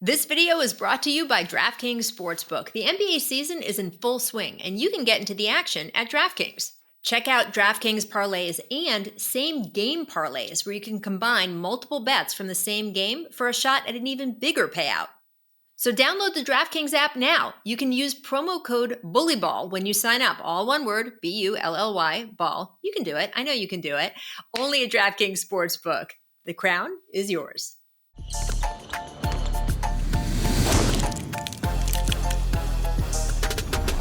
This video is brought to you by DraftKings Sportsbook. The NBA season is in full swing, and you can get into the action at DraftKings. Check out DraftKings parlays and same-game parlays, where you can combine multiple bets from the same game for a shot at an even bigger payout. So download the DraftKings app now. You can use promo code BULLYBALL when you sign up. All one word, B-U-L-L-Y, ball. You can do it. I know you can do it. Only at DraftKings Sportsbook. The crown is yours.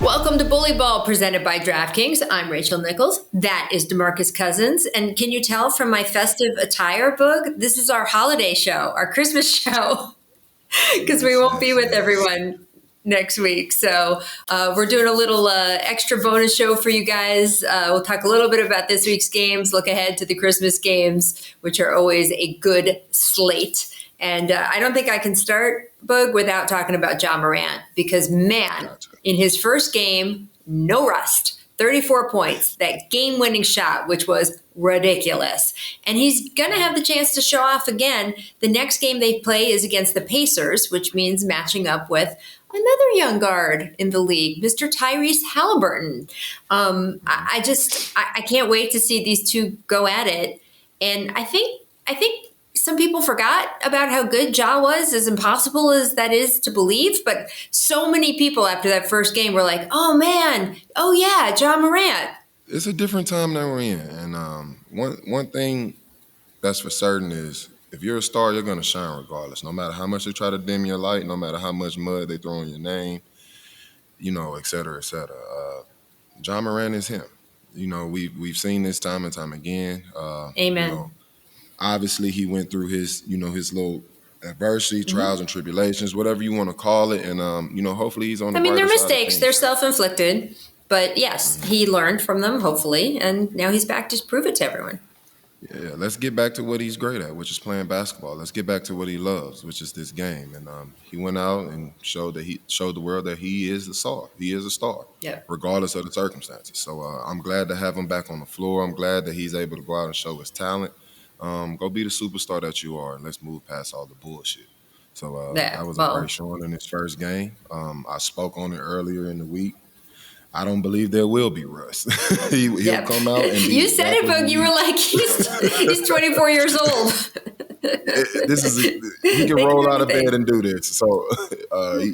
Welcome to Bully Ball, presented by DraftKings. I'm Rachel Nichols. That is DeMarcus Cousins. And can you tell from my festive attire book, this is our holiday show, our Christmas show, because we won't be with everyone next week. So we're doing a little extra bonus show for you guys. We'll talk a little bit about this week's games, look ahead to the Christmas games, which are always a good slate. And I don't think I can start, Boog, without talking about Ja Morant, because, man, in his first game, no rust, 34 points, that game-winning shot, which was ridiculous. And he's going to have the chance to show off again. The next game they play is against the Pacers, which means matching up with another young guard in the league, Mr. Tyrese Haliburton. I can't wait to see these two go at it. And I think some people forgot about how good Ja was, as impossible as that is to believe. But so many people after that first game were like, oh, man, oh, yeah, Ja Morant. It's a different time that we're in. And one thing that's for certain is if you're a star, you're going to shine regardless. No matter how much they try to dim your light, no matter how much mud they throw in your name, et cetera, et cetera. Ja Morant is him. We've seen this time and time again. Amen. Obviously, he went through his little adversity, trials and tribulations, whatever you want to call it. And, hopefully he's on the brighter they're side mistakes. They're self-inflicted. But, yes, he learned from them, hopefully. And now he's back to prove it to everyone. Yeah, let's get back to what he's great at, which is playing basketball. Let's get back to what he loves, which is this game. And he went out and showed the world that he is a star. He is a star, regardless of the circumstances. So I'm glad to have him back on the floor. I'm glad that he's able to go out and show his talent. Go be the superstar that you are, and let's move past all the bullshit. So that was a great showing in his first game. I spoke on it earlier in the week. I don't believe there will be rust. He'll come out and you said it, Boog. You were like, he's 24 years old. He can roll out of bed and do this. So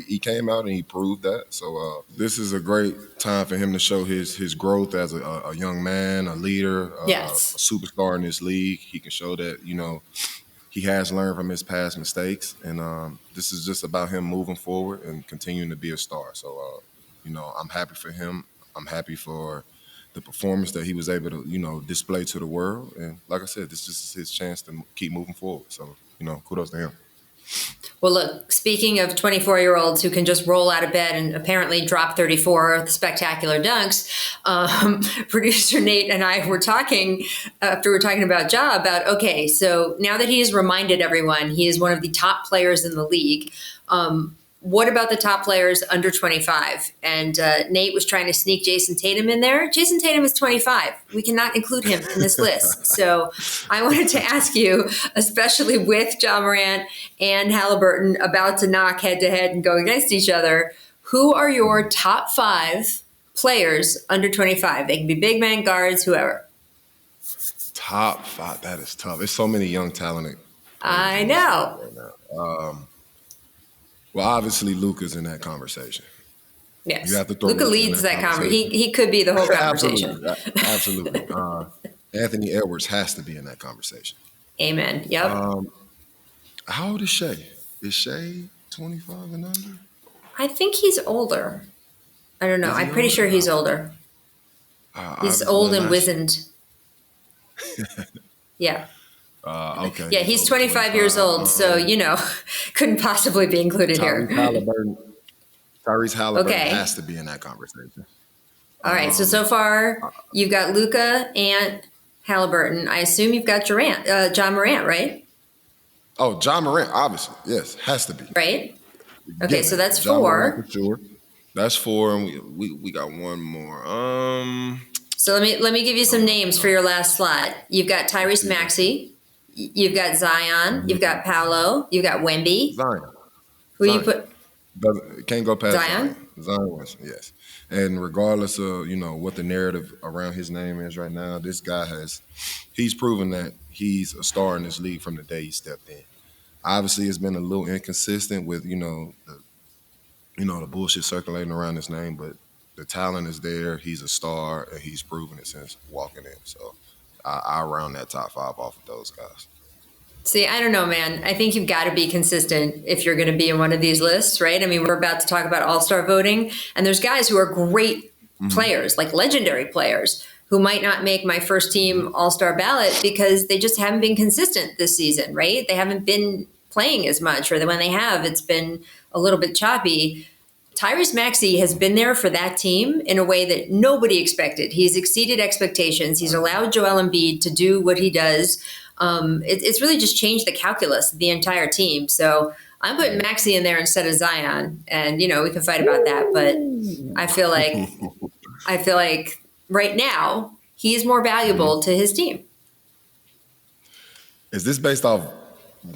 he came out and he proved that. So this is a great time for him to show his growth as a young man, a leader, a superstar in this league. He can show that, he has learned from his past mistakes. And this is just about him moving forward and continuing to be a star. So, I'm happy for him. I'm happy for the performance that he was able to, display to the world. And like I said, this is his chance to keep moving forward. So, kudos to him. Well, look, speaking of 24-year-olds who can just roll out of bed and apparently drop 34 spectacular dunks, producer Nate and I were talking, after we were talking about Ja, about, okay, so now that he has reminded everyone he is one of the top players in the league, what about the top players under 25? And Nate was trying to sneak Jason Tatum in there. Jason Tatum is 25. We cannot include him in this list. So I wanted to ask you, especially with Ja Morant and Haliburton about to knock head-to-head and go against each other, who are your top 5 players under 25? They can be big man, guards, whoever. Top 5, that is tough. There's so many young, talented. I know. Right now. Well, obviously, Luka's in that conversation. Yes, you have to throw Luka leads that conversation. He could be the whole conversation. Absolutely. Anthony Edwards has to be in that conversation. Amen. Yep. How old is Shea? Is Shea 25 and under? I think he's older. I don't know. I'm pretty sure he's older. He's old and wizened. Yeah. Okay. Yeah, he's 25 years old, so, couldn't possibly be included here. Tyrese Haliburton has to be in that conversation. All right, so far, you've got Luka and Haliburton. I assume you've got Ja Morant, right? Oh, Ja Morant, obviously. Yes, has to be. Right? Okay, so that's 4. Morant for sure. That's 4, and we got one more. So let me give you some names for your last slot. You've got Tyrese Maxey. You've got Zion. You've got Paolo. You've got Wemby. Zion. Who you put? Can't go past Zion? Zion. Zion Williamson, yes. And regardless of, what the narrative around his name is right now, this guy he's proven that he's a star in this league from the day he stepped in. Obviously, it's been a little inconsistent with, the bullshit circulating around his name, but the talent is there. He's a star, and he's proven it since walking in. So I round that top 5 off of those guys. See, I don't know, man. I think you've got to be consistent if you're going to be in one of these lists, right? I mean, we're about to talk about all-star voting, and there's guys who are great players, like legendary players, who might not make my first team all-star ballot because they just haven't been consistent this season, right? They haven't been playing as much, or when they have, it's been a little bit choppy. Tyrese Maxey has been there for that team in a way that nobody expected. He's exceeded expectations. He's allowed Joel Embiid to do what he does. It's really just changed the calculus of the entire team. So I'm putting Maxey in there instead of Zion, and we can fight about that. But I feel like right now he's more valuable to his team. Is this based off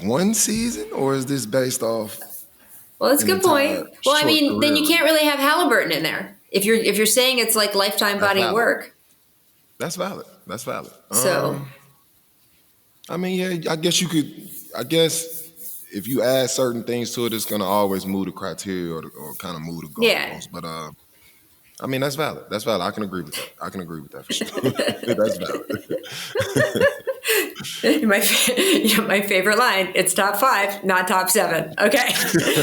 one season, or is this based off? Well, that's a good point. Well, I mean, then you can't really have Halliburton in there if you're saying it's like lifetime body of work. That's valid. That's valid. So, I mean, yeah, I guess you could. I guess if you add certain things to it, it's gonna always move the criteria or kind of move the goalposts. Yeah. But I mean, that's valid. That's valid. I can agree with that for sure. That's valid. My favorite line, it's top 5, not top 7. Okay.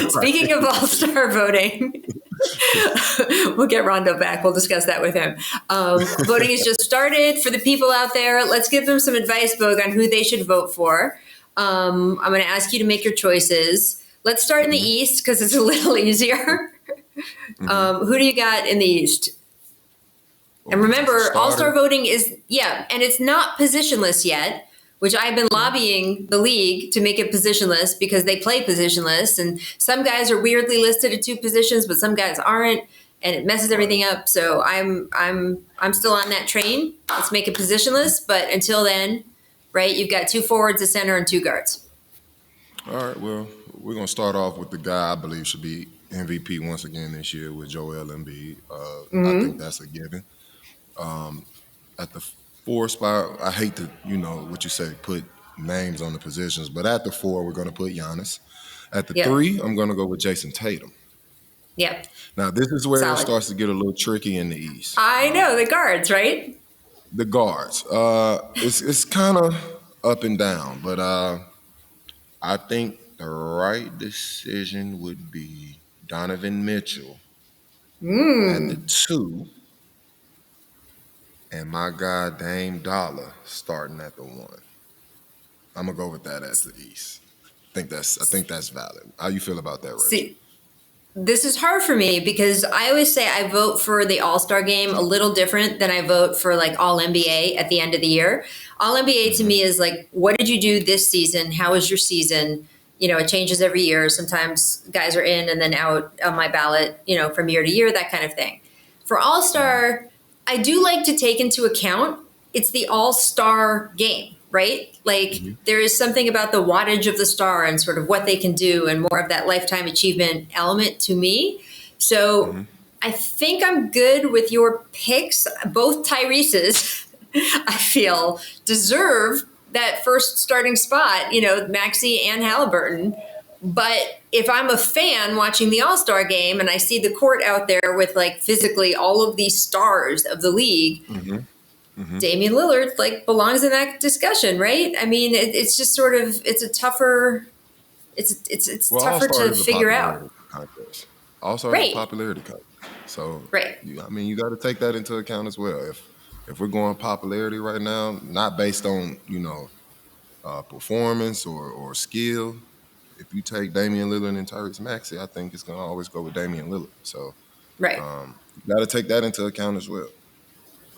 Speaking of all-star voting, we'll get Rondo back. We'll discuss that with him. Voting has just started. For the people out there, let's give them some advice, Bogue, on who they should vote for. I'm going to ask you to make your choices. Let's start in the East because it's a little easier. Who do you got in the East? And remember, all-star voting is, and it's not positionless yet, which I've been lobbying the league to make it positionless because they play positionless. And some guys are weirdly listed at 2 positions, but some guys aren't, and it messes everything up. So I'm still on that train. Let's make it positionless. But until then, right, you've got 2 forwards, a center, and 2 guards. All right, well, we're going to start off with the guy I believe should be MVP once again this year with Joel Embiid. I think that's a given. At the 4 spot, I hate to, what you say, put names on the positions, but at the 4, we're going to put Giannis. At the 3, I'm going to go with Jason Tatum. Yep. Now, this is where it starts to get a little tricky in the East. I know, the guards, right? The guards. It's kind of up and down, but I think the right decision would be Donovan Mitchell at the 2. And my guy Dame Dollar starting at the 1. I'm gonna go with that as the East. I think that's valid. How you feel about that, Rachel? See, this is hard for me because I always say I vote for the All-Star game a little different than I vote for like All NBA at the end of the year. All NBA to me is like, what did you do this season? How was your season? It changes every year. Sometimes guys are in and then out on my ballot, from year to year, that kind of thing. For All-Star, I do like to take into account it's the all-star game, right? Like there is something about the wattage of the star and sort of what they can do and more of that lifetime achievement element to me. So I think I'm good with your picks. Both Tyrese's, I feel, deserve that first starting spot, Maxey and Halliburton. But if I'm a fan watching the All-Star game and I see the court out there with like physically all of these stars of the league, Damian Lillard like belongs in that discussion, right? I mean, it's just sort of it's tougher tougher to figure out. All-Star is a popularity contest. So you got to take that into account as well. If we're going popularity right now, not based on performance or skill. If you take Damian Lillard and Tyrese Maxey, I think it's going to always go with Damian Lillard. So, you got to take that into account as well.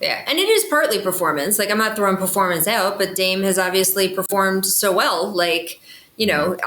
Yeah, and it is partly performance. Like, I'm not throwing performance out, but Dame has obviously performed so well. Like,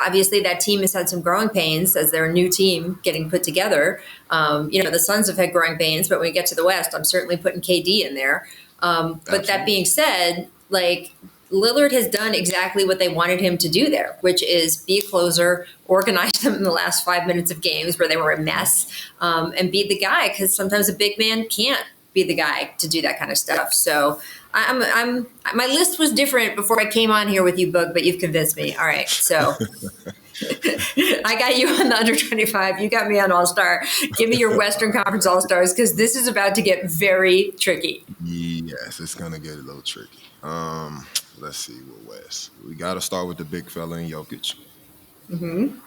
obviously that team has had some growing pains as their new team getting put together. The Suns have had growing pains, but when we get to the West, I'm certainly putting KD in there. But that being said, like, Lillard has done exactly what they wanted him to do there, which is be a closer, organize them in the last 5 minutes of games where they were a mess, and be the guy, because sometimes a big man can't be the guy to do that kind of stuff. So my list was different before I came on here with you, Boog, but you've convinced me. All right, so I got you on the under 25. You got me on All-Star. Give me your Western Conference All-Stars, because this is about to get very tricky. Yes, it's gonna get a little tricky. Let's see what West. We got to start with the big fella in Jokic. Mm-hmm.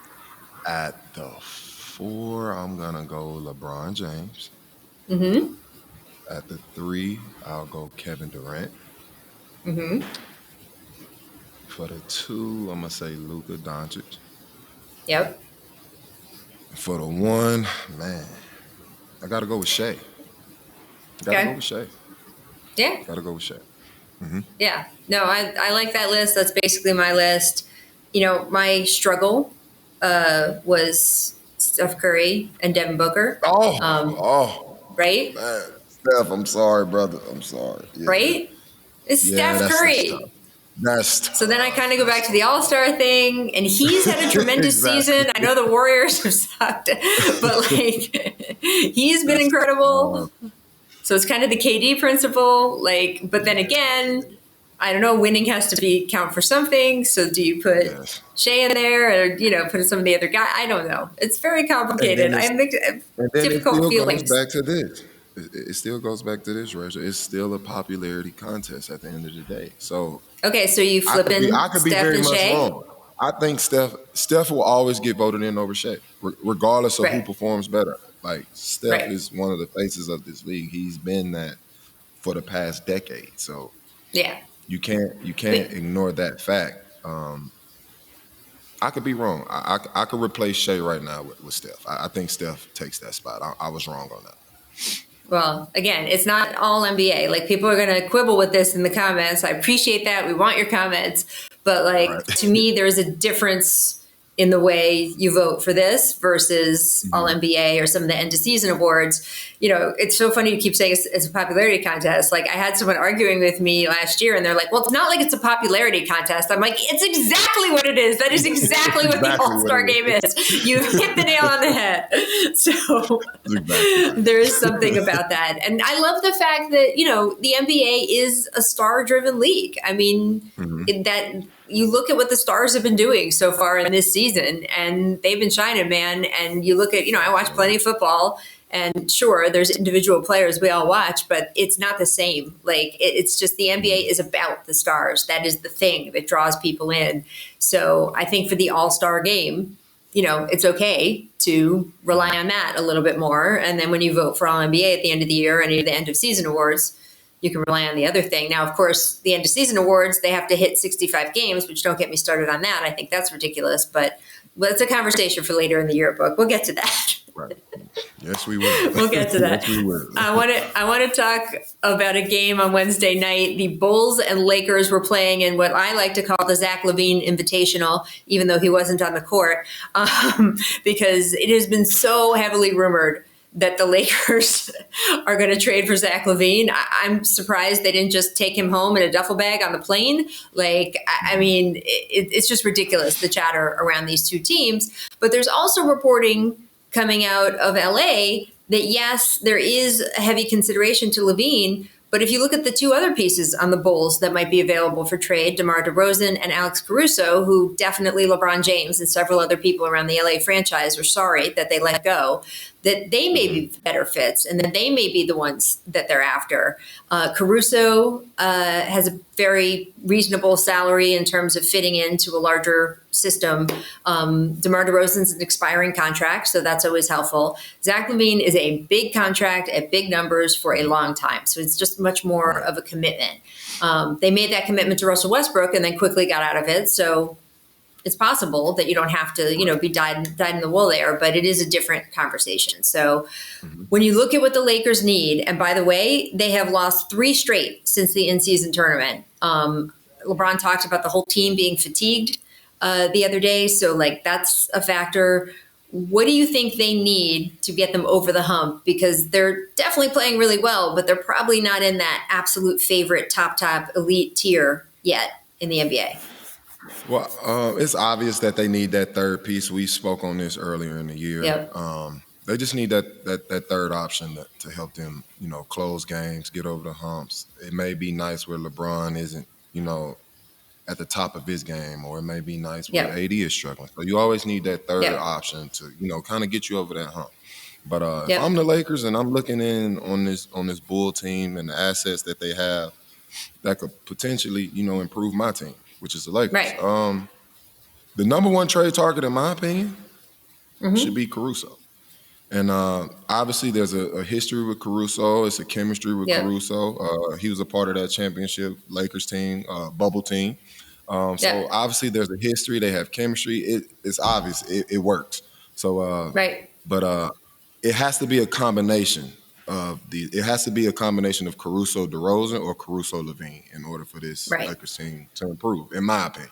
At the 4, I'm gonna go LeBron James. Mm-hmm. At the 3, I'll go Kevin Durant. Mm-hmm. For the 2, I'm gonna say Luka Doncic. Yep. For the 1, man, I gotta go with Shea. Go with Shea. Yeah. Gotta go with Shea. Mm-hmm. Yeah. No, I like that list. That's basically my list. You know, my struggle was Steph Curry and Devin Booker. Right? Man. Steph, I'm sorry, brother. I'm sorry. Yeah. Right? It's Steph Curry. That's tough. So then I kind of go back to the All-Star thing, and he's had a tremendous season. I know the Warriors have sucked, but like he's been incredible. So it's kind of the KD principle, like, but then again, I don't know, winning has to count for something. So do you put Shea in there, or, you know, put some of the other guy? I don't know. It's very complicated. I have difficult feelings. It still goes back to this. It still goes back to this, Rachel. It's still a popularity contest at the end of the day. So okay, so you flipping I could be Steph very and much Shea? wrong. I think Steph will always get voted in over Shea, regardless of who performs better. Like, Steph is one of the faces of this league. He's been that for the past decade. So yeah, you can't ignore that fact. I could be wrong. I could replace Shea right now with Steph. I think Steph takes that spot. I was wrong on that. Well, again, it's not all NBA. Like, people are going to quibble with this in the comments. I appreciate that. We want your comments. But like, to me, there's a difference in the way you vote for this versus all NBA or some of the end of season awards. You know, it's so funny you keep saying it's a popularity contest. Like, I had someone arguing with me last year, and they're like, well, it's not like it's a popularity contest. I'm like, it's exactly what it is. That is exactly what the All-Star game is. You hit the nail on the head. So there is something about that. And I love the fact that, you know, the NBA is a star-driven league. I mean, that you look at what the Stars have been doing so far in this season, and they've been shining, man. And you look at, you know, I watch plenty of football, and sure, there's individual players we all watch, but it's not the same. Like, it's just the NBA is about the stars. That is the thing that draws people in. So I think for the All-Star game, you know, it's okay to rely on that a little bit more. And then when you vote for All NBA at the end of the year, any of the end of season awards, you can rely on the other thing. Now, of course, the end of season awards, they have to hit 65 games, which don't get me started on that. I think that's ridiculous, but it's a conversation for later in the year, Book. We'll get to that. Right. Yes, we will. We'll get to that. Yes, we will. I want to talk about a game on Wednesday night. The Bulls and Lakers were playing in what I like to call the Zach Lavine Invitational, even though he wasn't on the court, because it has been so heavily rumored that the Lakers are going to trade for Zach Lavine. I'm surprised they didn't just take him home in a duffel bag on the plane. Like, I mean, it's just ridiculous, the chatter around these two teams. But there's also reporting coming out of LA that, yes, there is a heavy consideration to Lavine. But if you look at the two other pieces on the Bulls that might be available for trade, DeMar DeRozan and Alex Caruso, who definitely LeBron James and several other people around the LA franchise are sorry that they let go, that they may be better fits and that they may be the ones that they're after. Caruso has a very reasonable salary in terms of fitting into a larger system. DeMar DeRozan's an expiring contract, so that's always helpful. Zach Lavine is a big contract at big numbers for a long time, so it's just much more of a commitment. They made that commitment to Russell Westbrook and then quickly got out of it, so it's possible that you don't have to, you know, be dyed in the wool there, but it is a different conversation. So when you look at what the Lakers need, and by the way, they have lost 3 straight since the in-season tournament. LeBron talked about the whole team being fatigued the other day. So, like, that's a factor. What do you think they need to get them over the hump? Because they're definitely playing really well, but they're probably not in that absolute favorite top elite tier yet. in the NBA? Well, it's obvious that they need that third piece. We spoke on this earlier in the year. Yep. They just need that third option to help them, close games, get over the humps. It may be nice where LeBron isn't, at the top of his game, or it may be nice where AD is struggling. So you always need that third option to, kind of get you over that hump. But if I'm the Lakers and I'm looking in on this Bull team and the assets that they have, that could potentially, improve my team, which is the Lakers. Right. The number one trade target, in my opinion, should be Caruso. And obviously there's a history with Caruso. It's a chemistry with Caruso. He was a part of that championship Lakers team, bubble team. So obviously there's a history. They have chemistry. It's obvious. It works. So, but it has to be a combination of Caruso DeRozan or Caruso Lavine in order for this Lakers team to improve, in my opinion.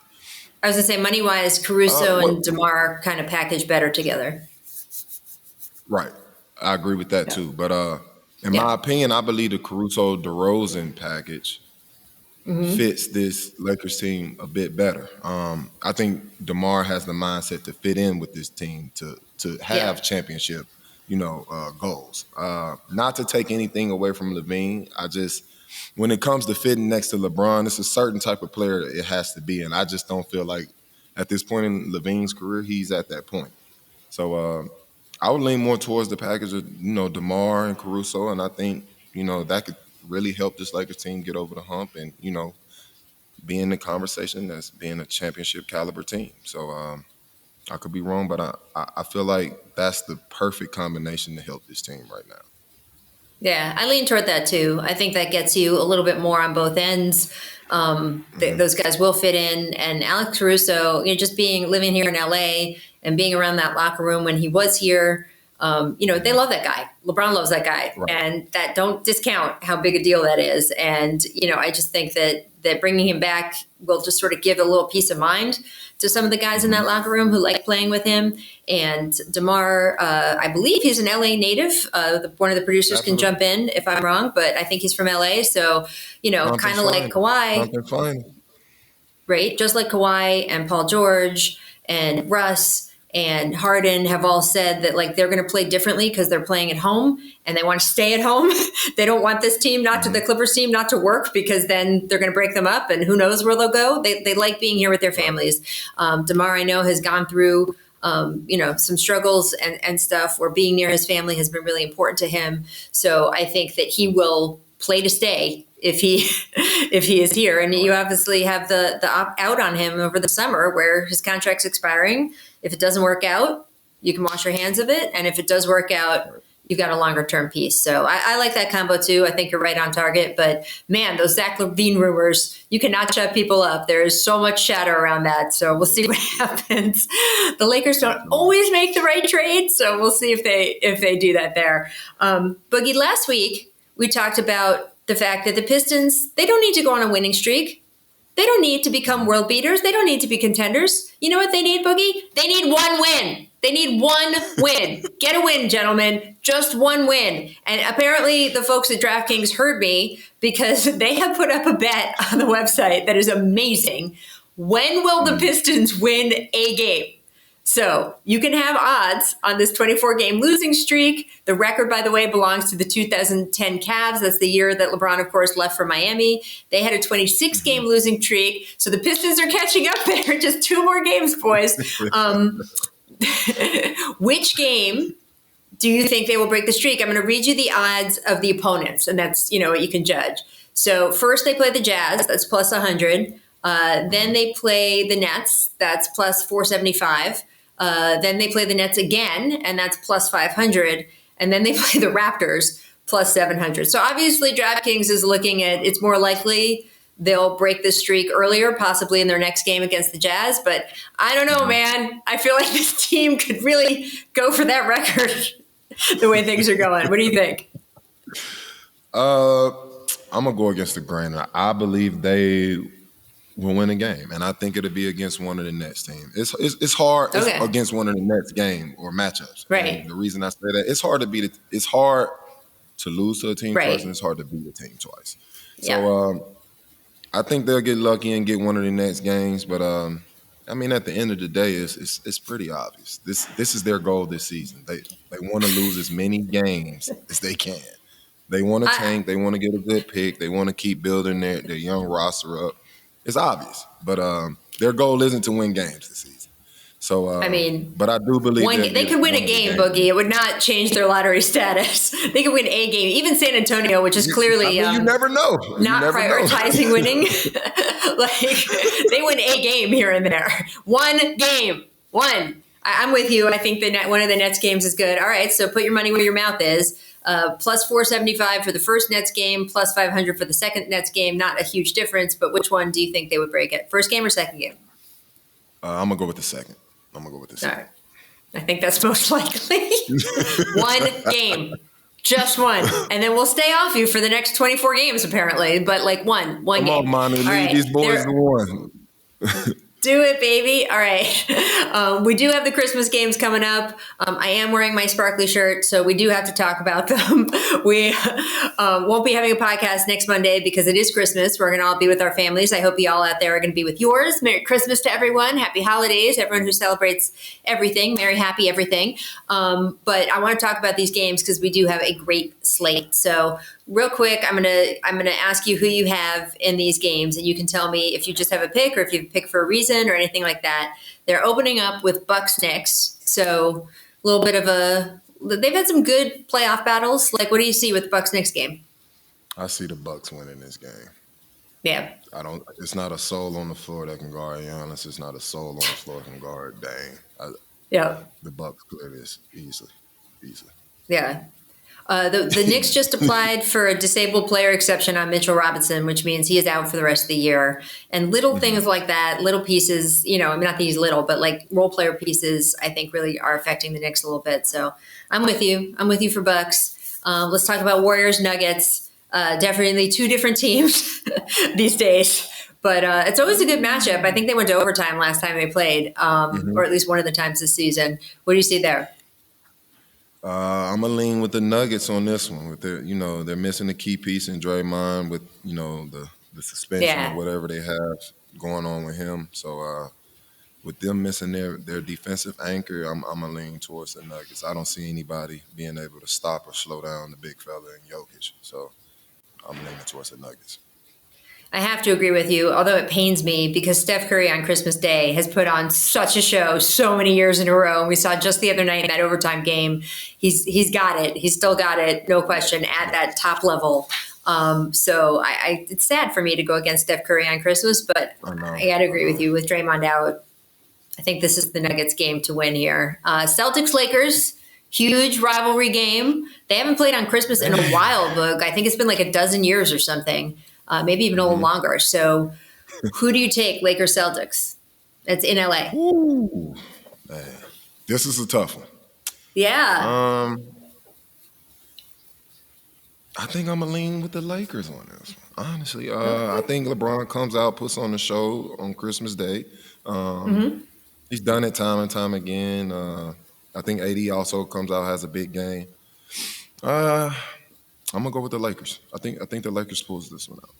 I was going to say, money-wise, Caruso and DeMar kind of package better together. Right. I agree with that too. But in my opinion, I believe the Caruso DeRozan package fits this Lakers team a bit better. I think DeMar has the mindset to fit in with this team to have championship, goals. Not to take anything away from Lavine. When it comes to fitting next to LeBron, it's a certain type of player it has to be. And I just don't feel like at this point in Lavine's career, he's at that point. So I would lean more towards the package of, DeMar and Caruso. And I think, that could really help this Lakers team get over the hump and, be in the conversation as being a championship caliber team. So I could be wrong, but I feel like that's the perfect combination to help this team right now. Yeah, I lean toward that too. I think that gets you a little bit more on both ends. Those guys will fit in. And Alex Caruso, just living here in LA and being around that locker room when he was here, they love that guy. LeBron loves that guy. Right. And that don't discount how big a deal that is. And, I just think that bringing him back will just sort of give a little peace of mind to some of the guys in that locker room who like playing with him. And DeMar, I believe he's an LA native. One of the producers can jump in if I'm wrong, but I think he's from LA. So, kind of like Kawhi, right? Just like Kawhi and Paul George and Russ and Harden have all said that they're going to play differently because they're playing at home and they want to stay at home. They don't want this team, the Clippers team, not to work because then they're going to break them up and who knows where they'll go. They like being here with their families. DeMar, I know, has gone through, some struggles and stuff where being near his family has been really important to him. So I think that he will play to stay if he is here. And you obviously have the out on him over the summer where his contract's expiring. If it doesn't work out, you can wash your hands of it. And if it does work out, you've got a longer term piece. So I like that combo too. I think you're right on target. But man, those Zach Lavine rumors, you cannot shut people up. There is so much chatter around that. So we'll see what happens. The Lakers don't always make the right trade. So we'll see if they do that there. Boogie, last week we talked about the fact that the Pistons, they don't need to go on a winning streak. They don't need to become world beaters. They don't need to be contenders. You know what they need, Boogie? They need one win. They need one win. Get a win, gentlemen. Just one win. And apparently the folks at DraftKings heard me because they have put up a bet on the website that is amazing. When will the Pistons win a game? So you can have odds on this 24-game losing streak. The record, by the way, belongs to the 2010 Cavs. That's the year that LeBron, of course, left for Miami. They had a 26-game losing streak. So the Pistons are catching up there. Just 2 more games, boys. Which game do you think they will break the streak? I'm going to read you the odds of the opponents, and that's, what you can judge. So first they play the Jazz. That's plus 100. Then they play the Nets. That's plus 475. Then they play the Nets again, and that's plus 500. And then they play the Raptors, plus 700. So obviously DraftKings is looking at, it's more likely they'll break the streak earlier, possibly in their next game against the Jazz. But I don't know, man. I feel like this team could really go for that record the way things are going. What do you think? I'm going to go against the grain. I believe they will win a game, and I think it'll be against one of the Nets team. It's hard against one of the Nets game or matchups. Right. And the reason I say that, it's hard to lose to a team twice, and it's hard to beat a team twice. So I think they'll get lucky and get one of the next games, but I mean, at the end of the day, it's pretty obvious. This is their goal this season. They want to lose as many games as they can. They want to tank. They want to get a good pick. They want to keep building their young roster up. It's obvious, but their goal isn't to win games this season. So, I mean, but I do believe they could win a game, Boogie. It would not change their lottery status. They could win a game. Even San Antonio, which is clearly you never know. Not prioritizing winning. Like, they win a game here and there. One game. One. I'm with you. I think one of the Nets games is good. All right, so put your money where your mouth is. Plus 475 for the first Nets game, plus 500 for the second Nets game. Not a huge difference, but which one do you think they would break it? First game or second game? I'm going to go with the second. All right. I think that's most likely. One game. Just one. And then we'll stay off you for the next 24 games, apparently. But like one game. Come on, Manu. Leave these boys to one. Do it, baby. All right. We do have the Christmas games coming up. I am wearing my sparkly shirt, so we do have to talk about them. We won't be having a podcast next Monday because it is Christmas. We're going to all be with our families. I hope you all out there are going to be with yours. Merry Christmas to everyone. Happy holidays. Everyone who celebrates everything. Merry, happy everything. But I want to talk about these games because we do have a great slate. So real quick, I'm gonna ask you who you have in these games, and you can tell me if you just have a pick or if you have a pick for a reason or anything like that. They're opening up with Bucks Knicks, so a little bit of they've had some good playoff battles. Like, what do you see with the Bucks Knicks game? I see the Bucks winning this game. Yeah. It's not a soul on the floor that can guard Giannis. It's not a soul on the floor that can guard Dame. The Bucks clear this easily. Yeah. The Knicks just applied for a disabled player exception on Mitchell Robinson, which means he is out for the rest of the year. And little things like that, little pieces, I mean, not that he's little, but like role player pieces, I think really are affecting the Knicks a little bit. So I'm with you. I'm with you for Bucks. Let's talk about Warriors Nuggets. Definitely two different teams these days. But it's always a good matchup. I think they went to overtime last time they played, or at least one of the times this season. What do you see there? I'm gonna lean with the Nuggets on this one. With they're missing a key piece in Draymond with the suspension or whatever they have going on with him. So with them missing their defensive anchor, I'm gonna lean towards the Nuggets. I don't see anybody being able to stop or slow down the big fella in Jokic. So I'm leaning towards the Nuggets. I have to agree with you, although it pains me because Steph Curry on Christmas Day has put on such a show so many years in a row. And we saw just the other night in that overtime game, he's got it. He's still got it, no question, at that top level. So it's sad for me to go against Steph Curry on Christmas, but I got to agree with you. With Draymond out, I think this is the Nuggets game to win here. Celtics-Lakers, huge rivalry game. They haven't played on Christmas in a while, Boog. I think it's been like a dozen years or something. Maybe even a little longer. So who do you take, Lakers Celtics? It's in LA. Ooh, man. This is a tough one. Yeah. I think I'm going to lean with the Lakers on this one. Honestly, I think LeBron comes out, puts on the show on Christmas Day. He's done it time and time again. I think AD also comes out, has a big game. I'm gonna go with the Lakers. I think the Lakers pulls this one out.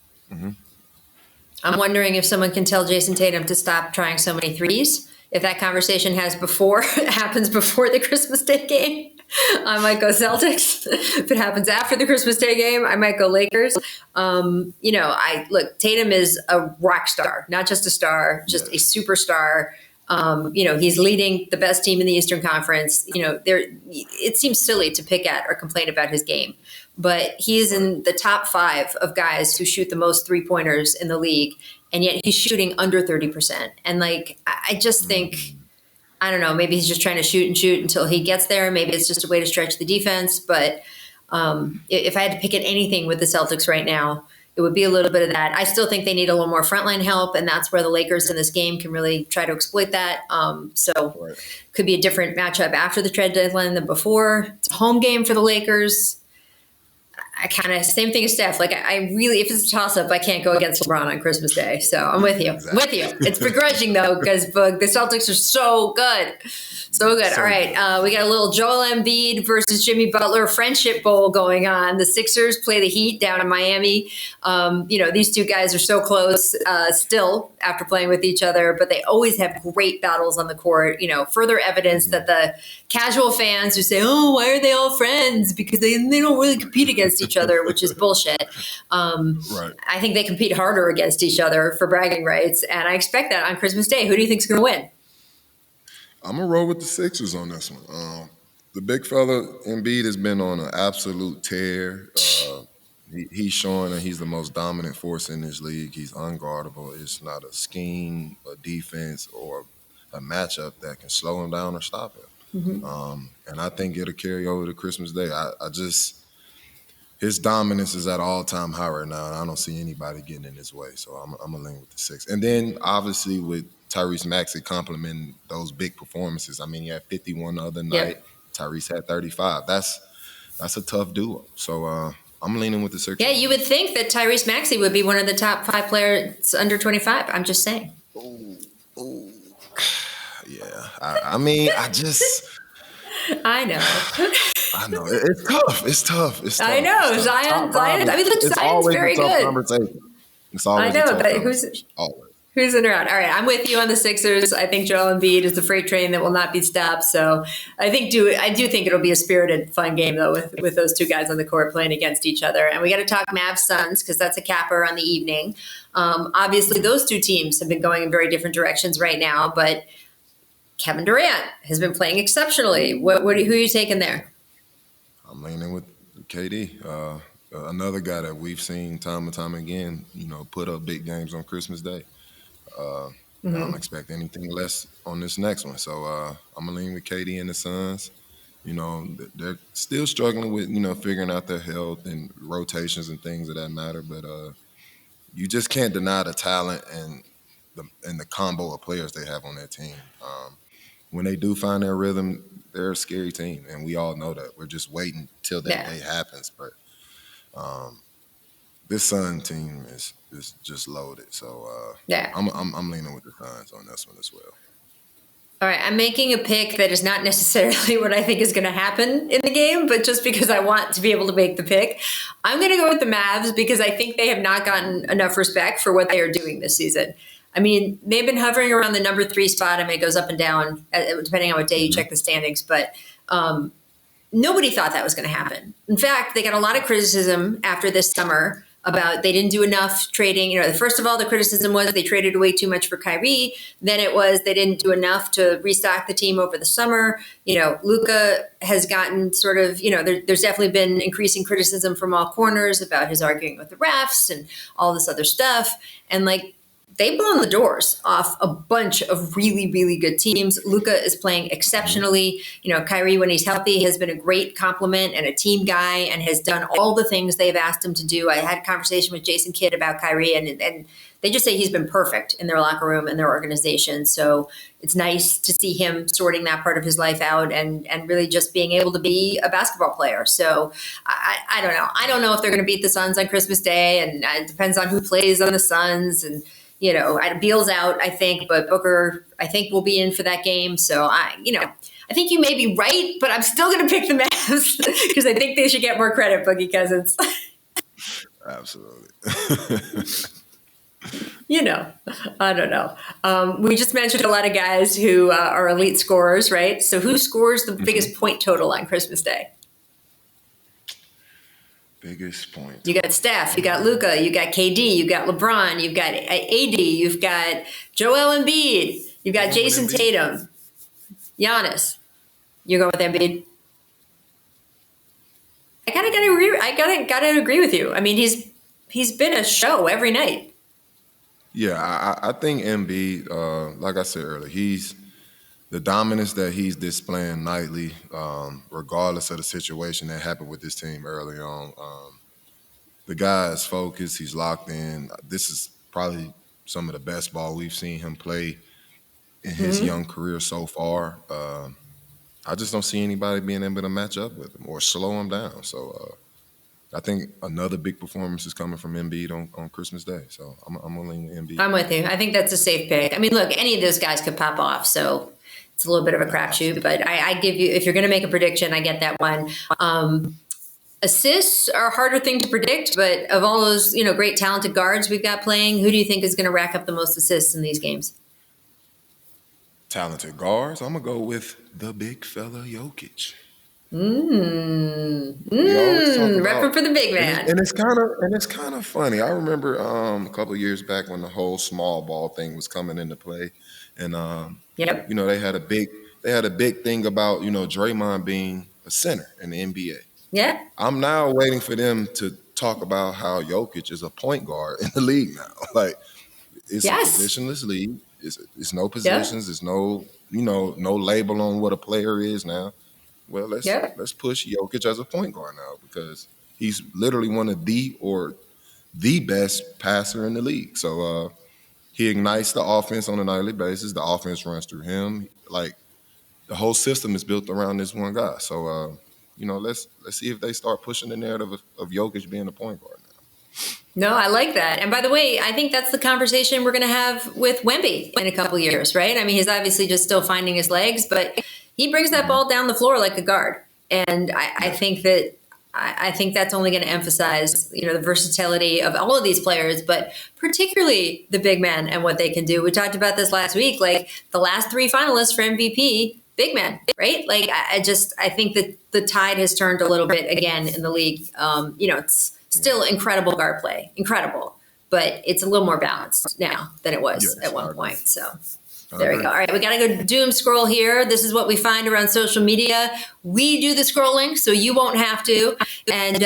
I'm wondering if someone can tell Jason Tatum to stop trying so many threes. If that conversation happens before the Christmas Day game, I might go Celtics. If it happens after the Christmas Day game, I might go Lakers. Tatum is a rock star, not just a star, just a superstar. He's leading the best team in the Eastern Conference. It seems silly to pick at or complain about his game, but he is in the top 5 of guys who shoot the most 3-pointers in the league, and yet he's shooting under 30%. And I just think, I don't know, maybe he's just trying to shoot until he gets there. Maybe it's just a way to stretch the defense. But if I had to pick at anything with the Celtics right now, it would be a little bit of that. I still think they need a little more frontline help, and that's where the Lakers in this game can really try to exploit that. Could be a different matchup after the trade deadline than before. It's a home game for the Lakers. I kind of, same thing as Steph. I really, if it's a toss-up, I can't go against LeBron on Christmas Day. So I'm with you. Exactly. I'm with you. It's begrudging, though, because the Celtics are so good. So good. So All right. We got a little Joel Embiid versus Jimmy Butler friendship bowl going on. The Sixers play the Heat down in Miami. These two guys are so close still after playing with each other, but they always have great battles on the court. Further evidence that the casual fans who say, oh, why are they all friends? Because they don't really compete against each other, which is bullshit. Right. I think they compete harder against each other for bragging rights. And I expect that on Christmas Day. Who do you think is going to win? I'm going to roll with the Sixers on this one. The big fella, Embiid, has been on an absolute tear. He's showing that he's the most dominant force in this league. He's unguardable. It's not a scheme, a defense, or a matchup that can slow him down or stop him. And I think it'll carry over to Christmas Day. His dominance is at an all-time high right now, and I don't see anybody getting in his way. So I'm going to lean with the Sixers. And then, obviously, with Tyrese Maxey complimenting those big performances. I mean, he had 51 the other night. Yep. Tyrese had 35. That's a tough duo. So I'm leaning with the Sixers. Yeah, you would think that Tyrese Maxey would be one of the top 5 players under 25. I'm just saying. Ooh. Yeah. I know. It's tough. I know. Zion. I mean, look, Zion's very good. Conversation. It's always I know. A tough conversation. Always. Who's in around? All right, I'm with you on the Sixers. I think Joel Embiid is the freight train that will not be stopped. So I do think it'll be a spirited, fun game though, with those two guys on the court playing against each other. And we got to talk Mavs Suns because that's a capper on the evening. Obviously, those two teams have been going in very different directions right now, but Kevin Durant has been playing exceptionally. Who are you taking there? I'm leaning with KD, another guy that we've seen time and time again, put up big games on Christmas Day. I don't expect anything less on this next one. So I'm going to lean with KD and the Suns. They're still struggling with, figuring out their health and rotations and things of that matter. But you just can't deny the talent and the combo of players they have on that team. When they do find their rhythm, they're a scary team. And we all know that. We're just waiting till that day happens. But this Sun team is just loaded. So I'm leaning with the Suns on this one as well. All right, I'm making a pick that is not necessarily what I think is going to happen in the game, but just because I want to be able to make the pick, I'm going to go with the Mavs because I think they have not gotten enough respect for what they are doing this season. I mean, they've been hovering around the number 3 spot. I mean, it goes up and down depending on what day you check the standings, but nobody thought that was going to happen. In fact, they got a lot of criticism after this summer about they didn't do enough trading. First of all, the criticism was they traded away too much for Kyrie. Then it was they didn't do enough to restock the team over the summer. Luka has gotten sort of, there's definitely been increasing criticism from all corners about his arguing with the refs and all this other stuff. And they've blown the doors off a bunch of really, really good teams. Luka is playing exceptionally. Kyrie, when he's healthy, has been a great compliment and a team guy and has done all the things they've asked him to do. I had a conversation with Jason Kidd about Kyrie, and they just say he's been perfect in their locker room and their organization. So it's nice to see him sorting that part of his life out and really just being able to be a basketball player. So I don't know. I don't know if they're going to beat the Suns on Christmas Day, and it depends on who plays on the Suns. And Beal's out, I think, but Booker, I think, will be in for that game. So I think you may be right, but I'm still going to pick the Mavs because I think they should get more credit, Boogie Cousins. Absolutely. I don't know. We just mentioned a lot of guys who are elite scorers, right? So who scores the biggest point total on Christmas Day? Biggest point. You got Steph, you got Luka, you got KD, you got LeBron, you've got AD, you've got Joel Embiid, you've got Jason Tatum, Giannis. You go with Embiid? I gotta agree with you. I mean, he's been a show every night. Yeah, I think Embiid, like I said earlier, he's the dominance that he's displaying nightly, regardless of the situation that happened with this team early on. The guy is focused. He's locked in. This is probably some of the best ball we've seen him play in his young career so far. I just don't see anybody being able to match up with him or slow him down. So I think another big performance is coming from Embiid on Christmas Day. So I'm going to lean with Embiid. I'm with you. I think that's a safe pick. I mean, look, any of those guys could pop off. So it's a little bit of a crapshoot, but I give you, if you're going to make a prediction, I get that one. Assists are a harder thing to predict, but of all those, great talented guards we've got playing, who do you think is going to rack up the most assists in these games? Talented guards. I'm gonna go with the big fella Jokic. Repping for the big man. And it's kind of funny. I remember a couple of years back when the whole small ball thing was coming into play, and they had a big thing about Draymond being a center in the NBA. Yeah. I'm now waiting for them to talk about how Jokic is a point guard in the league now. Like, it's a positionless league. It's no positions. There's no label on what a player is now. Well, let's push Jokic as a point guard now, because he's literally one of the best passer in the league. So he ignites the offense on a nightly basis. The offense runs through him. Like, the whole system is built around this one guy. So let's see if they start pushing the narrative of Jokic being a point guard now. No, I like that. And by the way, I think that's the conversation we're going to have with Wemby in a couple of years, right? I mean, he's obviously just still finding his legs, but he brings that ball down the floor like a guard. And I think that's only going to emphasize, the versatility of all of these players, but particularly the big men and what they can do. We talked about this last week, like the last 3 finalists for MVP, big men, right? Like, I think that the tide has turned a little bit again in the league. It's still incredible guard play, incredible, but it's a little more balanced now than it was at one point. So there we go. All right, we got to go doom scroll here. This is what we find around social media. We do the scrolling, so you won't have to. And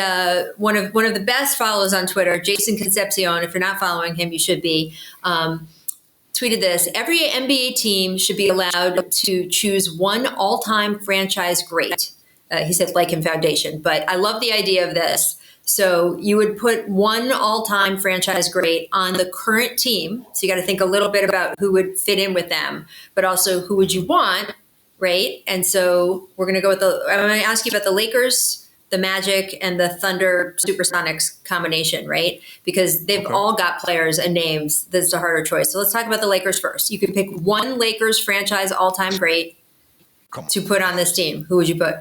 one of the best follows on Twitter, Jason Concepcion. If you're not following him, you should be. Tweeted this: every NBA team should be allowed to choose one all-time franchise great. He said, like him foundation, but I love the idea of this. So you would put one all-time franchise great on the current team. So you got to think a little bit about who would fit in with them, but also who would you want, right? And so we're going to go with I'm going to ask you about the Lakers, the Magic, and the Thunder Supersonics combination, right? Because they've all got players and names. That's a harder choice. So let's talk about the Lakers first. You can pick one Lakers franchise all-time great to put on this team. Who would you put?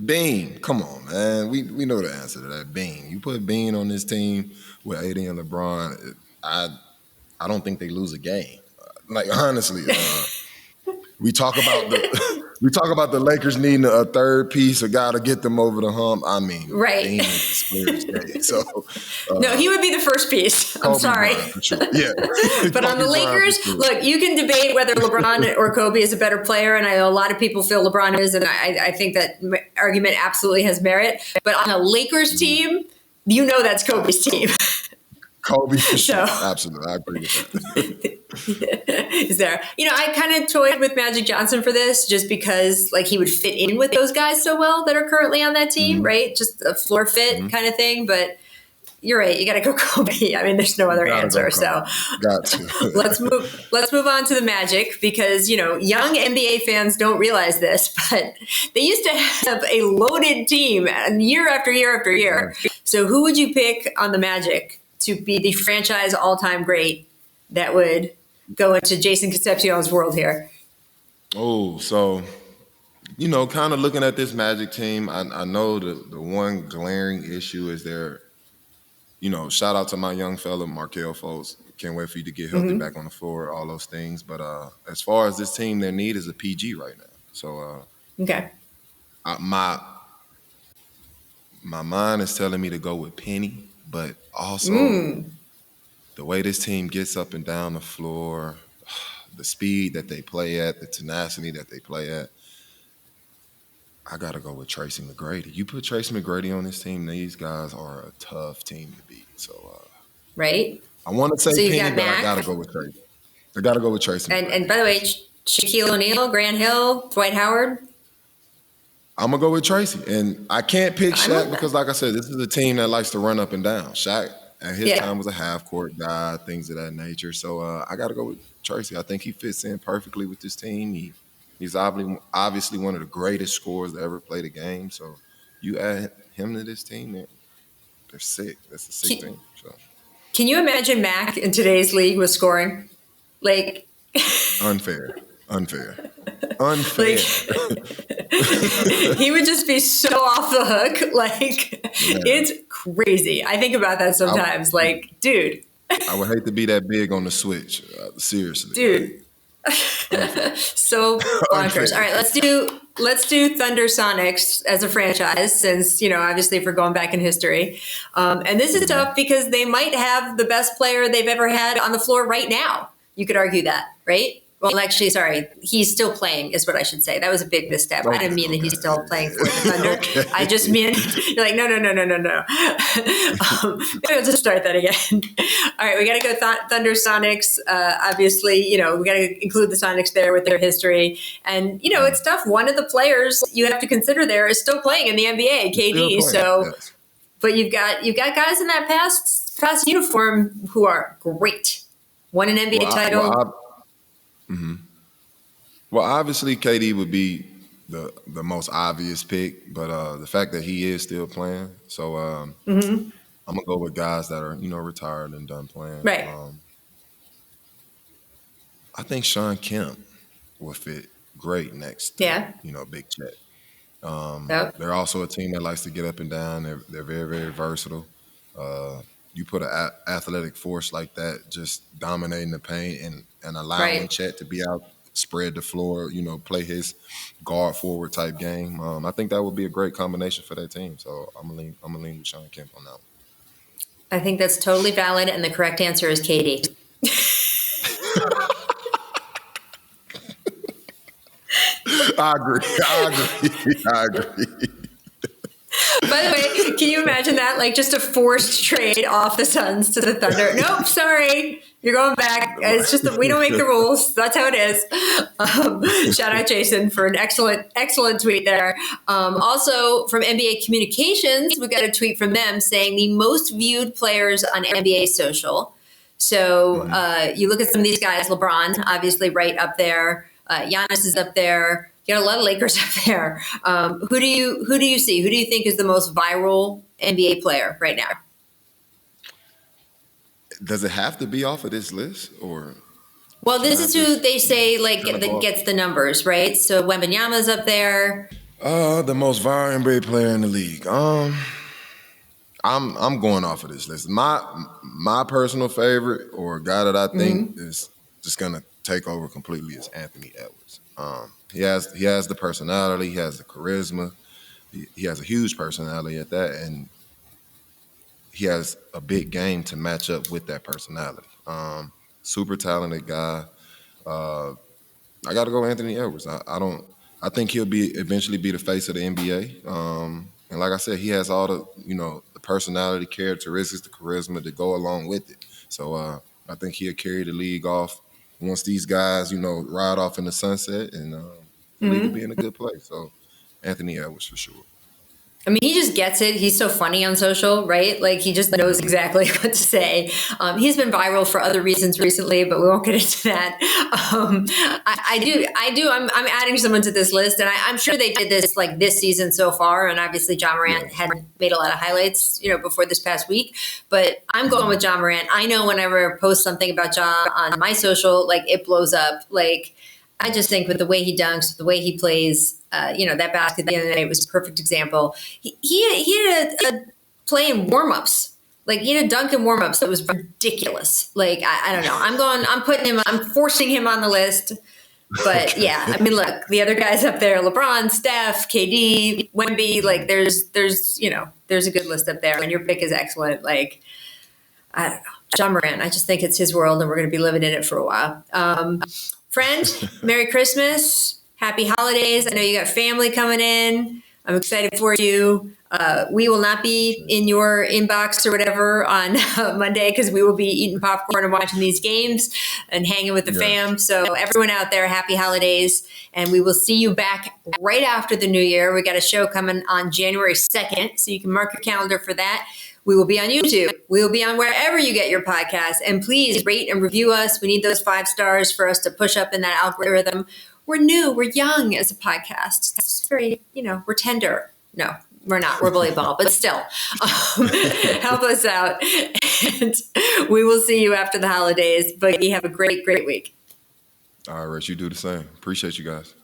Bean, come on, man. We know the answer to that. Bean. You put Bean on this team with AD and LeBron, I don't think they lose a game. Like, honestly, we talk about the Lakers needing a third piece, a guy to get them over the hump. I mean, right? Bean is clear as day. So no, he would be the first piece. I'm sorry. Yeah, but on the Lakers, look, you can debate whether LeBron or Kobe is a better player, and I know a lot of people feel LeBron is, and I think that argument absolutely has merit. But on a Lakers team, that's Kobe's team. Kobe, for sure. Absolutely. I agree with that. Is there? I kind of toyed with Magic Johnson for this just because, like, he would fit in with those guys so well that are currently on that team, right? Just a floor fit kind of thing. But you're right. You got to go Kobe. I mean, there's no other answer. So got to. Let's move on to the Magic, because, young NBA fans don't realize this, but they used to have a loaded team year after year after year. So who would you pick on the Magic to be the franchise all-time great that would go into Jason Concepcion's world here? Oh, so, kind of looking at this Magic team, I know the one glaring issue is their, shout out to my young fella, Markelle Fultz. Can't wait for you to get healthy back on the floor, all those things. But as far as this team, their need is a PG right now. So, okay. My mind is telling me to go with Penny. But also, the way this team gets up and down the floor, the speed that they play at, the tenacity that they play at, I got to go with Tracy McGrady. You put Tracy McGrady on this team, these guys are a tough team to beat. So, right? I want to say Penny, but I got to go with Tracy. I got to go with Tracy McGrady. And by the way, Shaquille O'Neal, Grant Hill, Dwight Howard. I'm going to go with Tracy. And I can't pick Shaq because, like I said, this is a team that likes to run up and down. Shaq, at his time, was a half-court guy, things of that nature. So I got to go with Tracy. I think he fits in perfectly with this team. He's obviously one of the greatest scorers to ever play the game. So you add him to this team, they're sick. That's a sick team. So. Can you imagine Mac in today's league with scoring? Like, unfair. Unfair. Like, he would just be so off the hook. Like, it's crazy. I think about that sometimes. Like, dude. I would hate to be that big on the Switch. Seriously. Dude. So bonkers. All right, let's do Thunder Sonics as a franchise, since, obviously, if we're going back in history. And this is tough because they might have the best player they've ever had on the floor right now. You could argue that, right? Well, actually, sorry, he's still playing is what I should say. That was a big misstep. I didn't mean that he's still playing for the Thunder. I just mean, you're like, no. Maybe I'll just start that again. All right, we got to go Thunder Sonics. Obviously, we got to include the Sonics there with their history. And, it's tough. One of the players you have to consider there is still playing in the NBA, KD. So, yes. But you've got guys in that past uniform who are great. Won an NBA title. Well, obviously, KD would be the most obvious pick, but the fact that he is still playing, so I'm gonna go with guys that are retired and done playing. Right. I think Sean Kemp will fit great next to Big Chet. They're also a team that likes to get up and down. They're very, very versatile. You put an athletic force like that, just dominating the paint and allowing Chet to be out, spread the floor, play his guard forward type game. I think that would be a great combination for that team. So I'm gonna lean with Sean Kemp on that one. I think that's totally valid, and the correct answer is KD. I agree. By the way, can you imagine that? Like, just a forced trade off the Suns to the Thunder. Nope, sorry. You're going back. It's just that we don't make the rules. That's how it is. Shout out Jason for an excellent tweet there. Also from NBA Communications, we got a tweet from them saying the most viewed players on NBA social. So you look at some of these guys, LeBron, obviously right up there. Giannis is up there. You got a lot of Lakers up there. Who do you see? Who do you think is the most viral NBA player right now? Does it have to be off of this list, or? Well, this is who they say gets the numbers, right? So Wembanyama's up there. The most viral NBA player in the league. I'm going off of this list. My personal favorite, or a guy that I think is just gonna take over completely, is Anthony Edwards. He has the personality, he has the charisma, he has a huge personality at that, and he has a big game to match up with that personality. Super talented guy. I got to go Anthony Edwards. I think he'll eventually be the face of the NBA. And like I said, he has all the the personality, characteristics, the charisma to go along with it. So I think he'll carry the league off once these guys ride off in the sunset, and the league will be in a good place. So Anthony Edwards for sure. I mean, he just gets it. He's so funny on social, right? Like, he just knows exactly what to say. He's been viral for other reasons recently, but we won't get into that. I do. I'm adding someone to this list, and I'm sure they did this like this season so far. And obviously, Ja Morant hadn't made a lot of highlights, before this past week. But I'm going with Ja Morant. I know whenever I post something about Ja on my social, like, it blows up. Like, I just think with the way he dunks, the way he plays, that basket the other night was a perfect example. He had a play in warm-ups. Like, he had a dunk in warm-ups that was ridiculous. Like, I don't know. I'm forcing him on the list. But yeah, I mean, look, the other guys up there, LeBron, Steph, KD, Wemby, like, there's a good list up there. And your pick is excellent. Like, I don't know. Ja Morant, I just think it's his world, and we're going to be living in it for a while. Friend, Merry Christmas. Happy holidays. I know you got family coming in. I'm excited for you. We will not be in your inbox or whatever on Monday, because we will be eating popcorn and watching these games and hanging with the fam. So everyone out there, happy holidays. And we will see you back right after the new year. We got a show coming on January 2nd, so you can mark your calendar for that. We will be on YouTube. We will be on wherever you get your podcasts. And please rate and review us. We need those 5 stars for us to push up in that algorithm. We're new. We're young as a podcast. It's very, we're tender. No, we're not. We're bully ball, but still, help us out. And we will see you after the holidays. But you have a great, great week. All right, you do the same. Appreciate you guys.